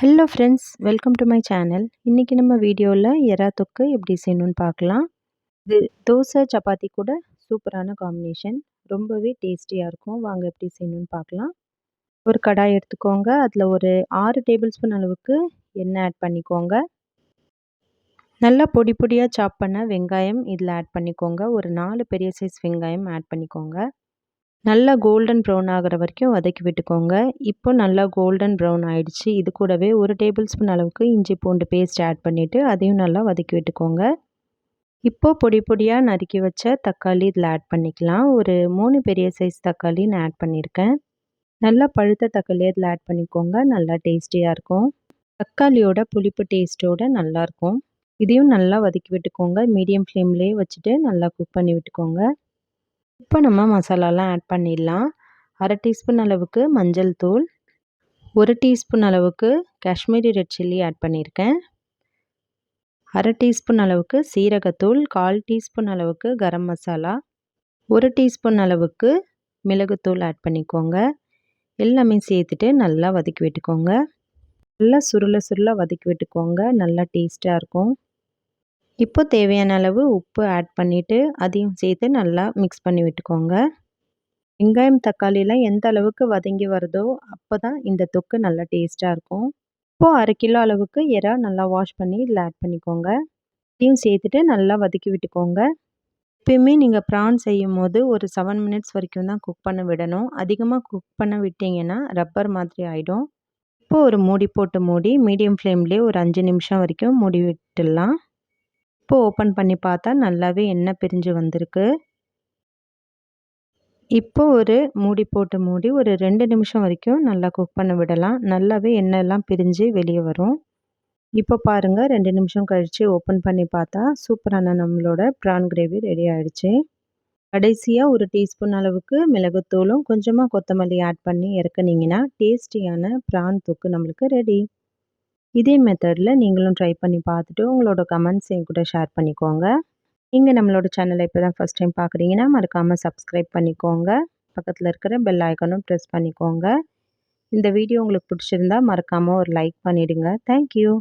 Hello friends, welcome to my channel. இன்றைக்கி நம்ம வீடியோவில் எறா தொக்கு எப்படி செய்யணும்னு பார்க்கலாம். இது தோசை சப்பாத்தி கூட சூப்பரான காம்பினேஷன், ரொம்பவே டேஸ்டியாக இருக்கும். வாங்க எப்படி செய்யணும்னு பார்க்கலாம். ஒரு கடாய் எடுத்துக்கோங்க, அதில் ஒரு 6 டேபிள் ஸ்பூன் அளவுக்கு எண்ணெய் ஆட் பண்ணிக்கோங்க. நல்லா பொடி பொடியாக சாப் பண்ண வெங்காயம் இதில் ஆட் பண்ணிக்கோங்க. ஒரு 4 பெரிய சைஸ் வெங்காயம் ஆட் பண்ணிக்கோங்க. நல்லா கோல்டன் ப்ரௌன் ஆகிற வரைக்கும் வதக்கி விட்டுக்கோங்க. இப்போ நல்லா கோல்டன் ப்ரௌன் ஆயிடுச்சு. இது கூடவே ஒரு டேபிள் ஸ்பூன் அளவுக்கு இஞ்சி பூண்டு பேஸ்ட் ஆட் பண்ணிவிட்டு அதையும் நல்லா வதக்கி விட்டுக்கோங்க. இப்போது பொடி பொடியாக நறுக்கி வச்ச தக்காளி இதில் ஆட் பண்ணிக்கலாம். ஒரு 3 பெரிய சைஸ் தக்காளி நான் ஆட் பண்ணியிருக்கேன். நல்லா பழுத்த தக்காளி இதில் ஆட் பண்ணிக்கோங்க. நல்லா டேஸ்டியாக இருக்கும். தக்காளியோட புளிப்பு டேஸ்ட்டோடு நல்லாயிருக்கும். இதையும் நல்லா வதக்கி விட்டுக்கோங்க. மீடியம் ஃப்ளேம்லேயே வச்சுட்டு நல்லா குக் பண்ணி விட்டுக்கோங்க. இப்போ நம்ம மசாலாலாம் ஆட் பண்ணிடலாம். 1/2 டீஸ்பூன் அளவுக்கு மஞ்சள் தூள், 1 டீஸ்பூன் அளவுக்கு காஷ்மீரி ரெட் சில்லி ஆட் பண்ணியிருக்கேன். 1/2 டீஸ்பூன் அளவுக்கு சீரகத்தூள், 1/4 டீஸ்பூன் அளவுக்கு கரம் மசாலா, 1 டீஸ்பூன் அளவுக்கு மிளகுத்தூள் ஆட் பண்ணிக்கோங்க. எல்லாமே சேர்த்துட்டு நல்லா வதக்கி விட்டுக்கோங்க. நல்லா சுருள வதக்கி விட்டுக்கோங்க. நல்லா டேஸ்ட்டாக இருக்கும். இப்போ தேவையான அளவு உப்பு ஆட் பண்ணிவிட்டு அதையும் சேர்த்து நல்லா மிக்ஸ் பண்ணி விட்டுக்கோங்க. வெங்காயம் தக்காளிலாம் எந்த அளவுக்கு வதங்கி வருதோ அப்போ தான் இந்த தொக்கு நல்லா டேஸ்ட்டாக இருக்கும். இப்போது 1/2 கிலோ அளவுக்கு எறா நல்லா வாஷ் பண்ணி இதில் ஆட் பண்ணிக்கோங்க. இதையும் சேர்த்துட்டு நல்லா வதக்கி விட்டுக்கோங்க. எப்பயுமே நீங்கள் ப்ரான் செய்யும் போது ஒரு 7 மினிட்ஸ் வரைக்கும் தான் குக் பண்ண விடணும். அதிகமாக குக் பண்ண விட்டிங்கன்னா ரப்பர் மாதிரி ஆகிடும். இப்போது ஒரு மூடி போட்டு மூடி மீடியம் ஃப்ளேம்லேயே ஒரு 5 நிமிஷம் வரைக்கும் மூடி விட்டுடலாம். இப்போ ஓப்பன் பண்ணி பார்த்தா நல்லாவே எண்ணெய் பிரிஞ்சு வந்திருக்கு. இப்போ ஒரு மூடி போட்டு மூடி ஒரு 2 நிமிஷம் வரைக்கும் நல்லா குக் பண்ண விடலாம். நல்லாவே எண்ணெய்லாம் பிரிஞ்சு வெளியே வரும். இப்போ பாருங்கள், 2 நிமிஷம் கழித்து ஓப்பன் பண்ணி பார்த்தா சூப்பரான நம்மளோட ப்ரான் கிரேவி ரெடி ஆகிடுச்சு. கடைசியாக ஒரு டீஸ்பூன் அளவுக்கு மிளகுத்தூளும் கொஞ்சமாக கொத்தமல்லி ஆட் பண்ணி இறக்குனீங்கன்னா டேஸ்டியான ப்ரான் தொக்கு நம்மளுக்கு ரெடி. இதே மெத்தடில் நீங்களும் ட்ரை பண்ணி பார்த்துட்டு உங்களோட கமெண்ட்ஸ் என் கூட ஷேர் பண்ணிக்கோங்க. நீங்கள் நம்மளோட சேனலை இப்போ தான் ஃபஸ்ட் டைம் பார்க்குறீங்கன்னா மறக்காமல் சப்ஸ்கிரைப் பண்ணிக்கோங்க. பக்கத்தில் இருக்கிற பெல் ஐக்கானும் ப்ரெஸ் பண்ணிக்கோங்க. இந்த வீடியோ உங்களுக்கு பிடிச்சிருந்தா மறக்காமல் ஒரு லைக் பண்ணிவிடுங்க. தேங்க்யூ.